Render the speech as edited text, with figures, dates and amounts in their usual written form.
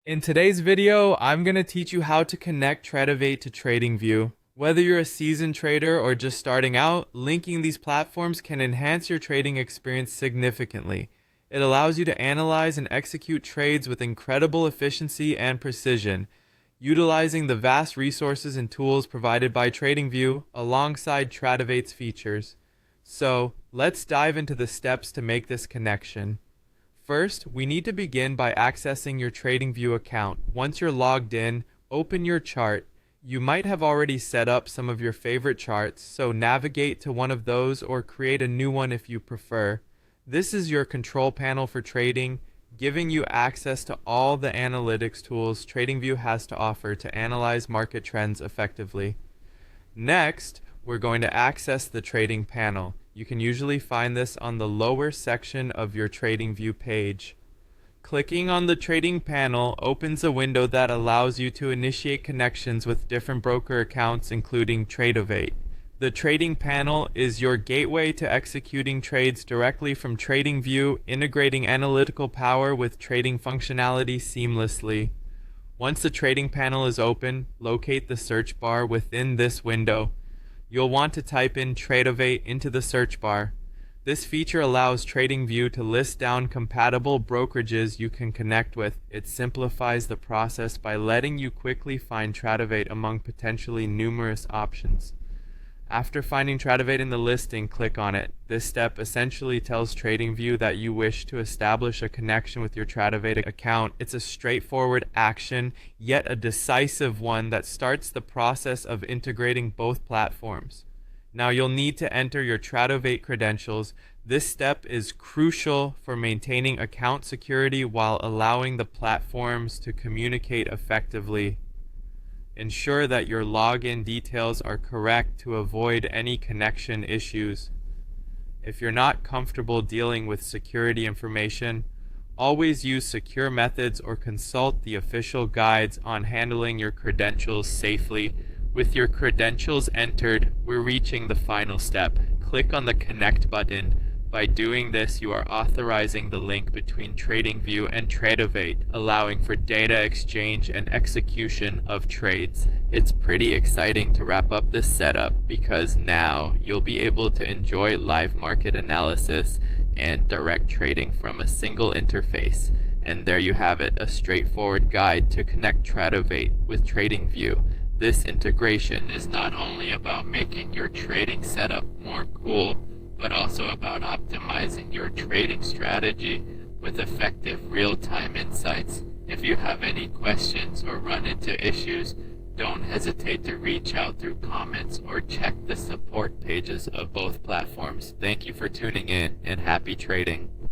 In today's video, I'm going to teach you how to connect Tradovate to Tradingview. Whether you're a seasoned trader or just starting out, linking these platforms can enhance your trading experience significantly. It allows you to analyze and execute trades with incredible efficiency and precision, utilizing the vast resources and tools provided by Tradingview alongside Tradovate's features. So, let's dive into the steps to make this connection. First, we need to begin by accessing your Tradingview account. Once you're logged in, open your chart. You might have already set up some of your favorite charts, so navigate to one of those or create a new one if you prefer. This is your control panel for trading, giving you access to all the analytics tools Tradingview has to offer to analyze market trends effectively. Next, we're going to access the trading panel. You can usually find this on the lower section of your Tradingview page. Clicking on the trading panel opens a window that allows you to initiate connections with different broker accounts, including Tradovate. The trading panel is your gateway to executing trades directly from Tradingview, integrating analytical power with trading functionality seamlessly. Once the trading panel is open, locate the search bar within this window. You'll want to type in Tradovate into the search bar. This feature allows Tradingview to list down compatible brokerages you can connect with. It simplifies the process by letting you quickly find Tradovate among potentially numerous options. After finding Tradovate in the listing, click on it. This step essentially tells Tradingview that you wish to establish a connection with your Tradovate account. It's a straightforward action, yet a decisive one that starts the process of integrating both platforms. Now you'll need to enter your Tradovate credentials. This step is crucial for maintaining account security while allowing the platforms to communicate effectively. Ensure that your login details are correct to avoid any connection issues. If you're not comfortable dealing with security information, always use secure methods or consult the official guides on handling your credentials safely. With your credentials entered, we're reaching the final step. Click on the Connect button. By doing this, you are authorizing the link between Tradingview and Tradovate, allowing for data exchange and execution of trades. It's pretty exciting to wrap up this setup because now you'll be able to enjoy live market analysis and direct trading from a single interface. And there you have it, a straightforward guide to connect Tradovate with Tradingview. This integration is not only about making your trading setup more cool, but also about optimizing your trading strategy with effective real-time insights. If you have any questions or run into issues, don't hesitate to reach out through comments or check the support pages of both platforms. Thank you for tuning in and happy trading.